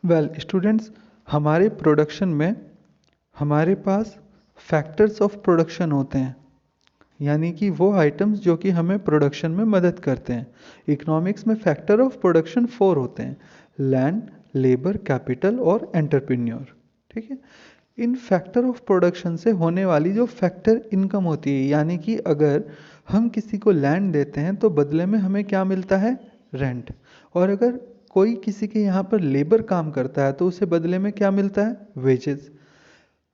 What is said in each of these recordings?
Well students, हमारे production में हमारे पास फैक्टर्स ऑफ प्रोडक्शन होते हैं, यानी कि वो आइटम्स जो कि हमें प्रोडक्शन में मदद करते हैं। इकोनॉमिक्स में फैक्टर ऑफ प्रोडक्शन 4 होते हैं: लैंड, लेबर, कैपिटल और एंटरप्रेन्योर। ठीक है। इन फैक्टर ऑफ प्रोडक्शन से होने वाली जो फैक्टर इनकम होती है, यानी कि अगर हम किसी को लैंड देते हैं तो बदले में हमें क्या मिलता है? रेंट। और अगर कोई किसी के यहाँ पर लेबर काम करता है तो उसे बदले में क्या मिलता है? वेजेस।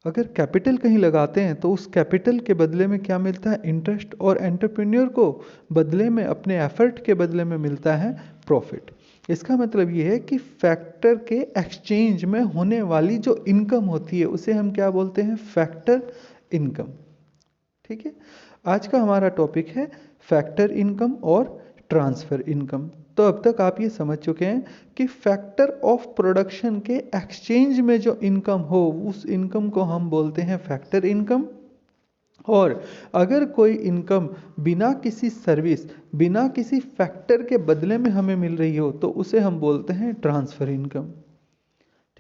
अगर कैपिटल कहीं लगाते हैं तो उस कैपिटल के बदले में क्या मिलता है? इंटरेस्ट। और एंटरप्रेन्योर को बदले में, अपने एफर्ट के बदले में मिलता है प्रॉफिट। इसका मतलब ये है कि फैक्टर के एक्सचेंज में होने वाली जो इनकम होती है उसे हम क्या बोलते हैं? Factor income. ठीक है। आज का हमारा टॉपिक है फैक्टर इनकम और ट्रांसफ़र इनकम। तो अब तक आप ये समझ चुके हैं कि फैक्टर ऑफ प्रोडक्शन के एक्सचेंज में जो इनकम हो उस इनकम को हम बोलते हैं फैक्टर इनकम। और अगर कोई इनकम बिना किसी सर्विस, बिना किसी फैक्टर के बदले में हमें मिल रही हो तो उसे हम बोलते हैं ट्रांसफ़र इनकम।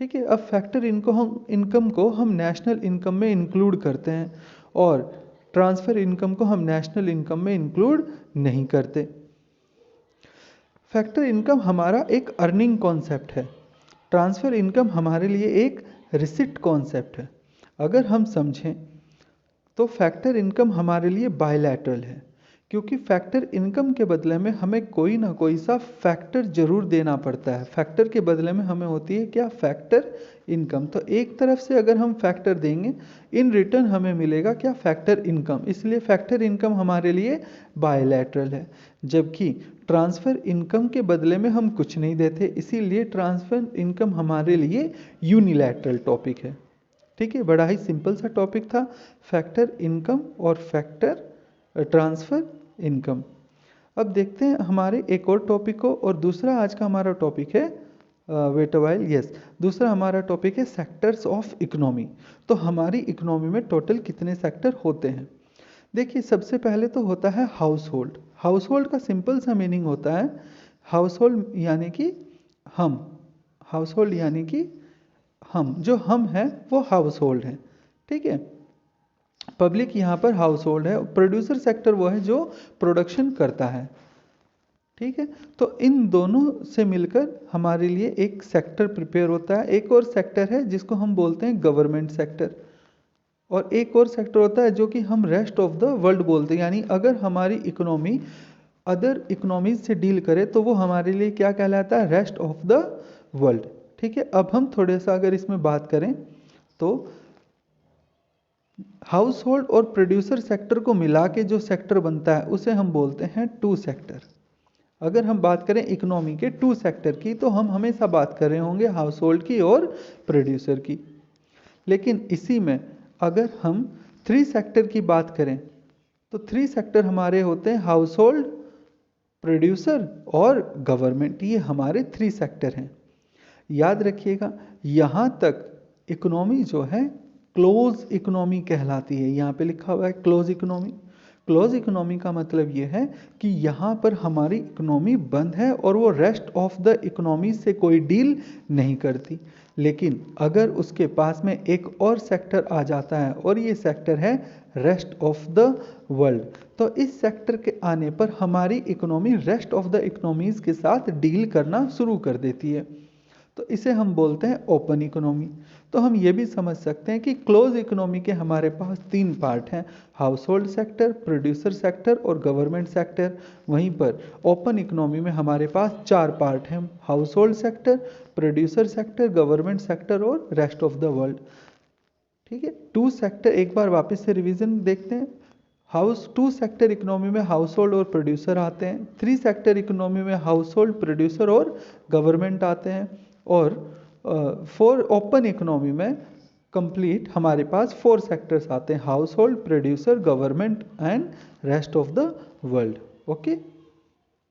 ठीक है। अब फैक्टर इनकम को हम नेशनल इनकम में इंक्लूड करते हैं और ट्रांसफ़र इनकम को हम नेशनल इनकम में इंक्लूड नहीं करते। फैक्टर इनकम हमारा एक अर्निंग कॉन्सेप्ट है, ट्रांसफ़र इनकम हमारे लिए एक रिसिप्ट कॉन्सेप्ट है। अगर हम समझें तो फैक्टर इनकम हमारे लिए बायलैटरल है, क्योंकि फैक्टर इनकम के बदले में हमें कोई ना कोई सा फैक्टर जरूर देना पड़ता है। फैक्टर के बदले में हमें होती है क्या? Factor income. तो एक तरफ से अगर हम फैक्टर देंगे, इन रिटर्न हमें मिलेगा क्या? Factor income. इसलिए फैक्टर इनकम हमारे लिए बायलैटरल है। जबकि ट्रांसफ़र इनकम के बदले में हम कुछ नहीं देते, इसीलिए ट्रांसफ़र इनकम हमारे लिए यूनिलैटरल टॉपिक है। ठीक है। बड़ा ही सिंपल सा टॉपिक था, फैक्टर इनकम और फैक्टर ट्रांसफ़र इनकम। अब देखते हैं हमारे एक और टॉपिक को। और दूसरा आज का हमारा टॉपिक है वेट अ व्हाइल, यस, दूसरा हमारा टॉपिक है सेक्टर्स ऑफ इकोनॉमी। तो हमारी इकोनॉमी में टोटल कितने सेक्टर होते हैं? देखिए, सबसे पहले तो होता है हाउस होल्ड। हाउस होल्ड का सिंपल सा मीनिंग होता है, हाउस होल्ड यानी कि हम, हाउस होल्ड यानी कि हम, जो हम हैं वो हाउस होल्ड है। ठीक है। पब्लिक यहाँ पर हाउस होल्ड है। प्रोड्यूसर सेक्टर वो है जो प्रोडक्शन करता है। ठीक है। तो इन दोनों से मिलकर हमारे लिए एक सेक्टर प्रिपेयर होता है। एक और सेक्टर है जिसको हम बोलते हैं गवर्नमेंट सेक्टर, और एक और सेक्टर होता है जो कि हम रेस्ट ऑफ द वर्ल्ड बोलते हैं। यानी अगर हमारी इकोनॉमी अदर इकोनॉमीज से डील करे तो वो हमारे लिए क्या कहलाता है? Rest of the world. ठीक है। अब हम थोड़े सा अगर इसमें बात करें तो हाउस होल्ड और प्रोड्यूसर सेक्टर को मिला के जो सेक्टर बनता है उसे हम बोलते हैं टू सेक्टर। अगर हम बात करें इकोनॉमी के टू सेक्टर की तो हम हमेशा बात कर रहे होंगे हाउस होल्ड की और प्रोड्यूसर की। लेकिन इसी में अगर हम थ्री सेक्टर की बात करें तो थ्री सेक्टर हमारे होते हैं हाउस होल्ड, प्रोड्यूसर और गवर्नमेंट। ये हमारे थ्री सेक्टर हैं। याद रखिएगा, यहाँ तक इकोनॉमी जो है क्लोज इकोनॉमी कहलाती है। यहाँ पे लिखा हुआ है क्लोज इकोनॉमी। क्लोज इकोनॉमी का मतलब ये है कि यहाँ पर हमारी इकोनॉमी बंद है और वो रेस्ट ऑफ द इकोनॉमी से कोई डील नहीं करती। लेकिन अगर उसके पास में एक और सेक्टर आ जाता है और ये सेक्टर है रेस्ट ऑफ द वर्ल्ड, तो इस सेक्टर के आने पर हमारी economy rest of the economies के साथ डील करना शुरू कर देती है। तो इसे हम बोलते हैं ओपन इकोनॉमी। तो हम ये भी समझ सकते हैं कि क्लोज इकोनॉमी के हमारे पास तीन पार्ट हैं: house hold sector, producer sector और गवर्नमेंट सेक्टर। वहीं पर ओपन इकोनॉमी में हमारे पास चार पार्ट हैं: house hold sector, producer sector, government sector और रेस्ट ऑफ द वर्ल्ड। ठीक है। टू सेक्टर एक बार वापस से रिवीजन देखते हैं। टू सेक्टर इकोनॉमी में हाउस होल्ड और प्रोड्यूसर आते हैं। थ्री सेक्टर इकोनॉमी में हाउस होल्ड, प्रोड्यूसर और गवर्नमेंट आते हैं। और फोर ओपन इकोनॉमी में कंप्लीट हमारे पास फोर सेक्टर्स आते हैं: house hold, producer, government and rest of the world. Okay.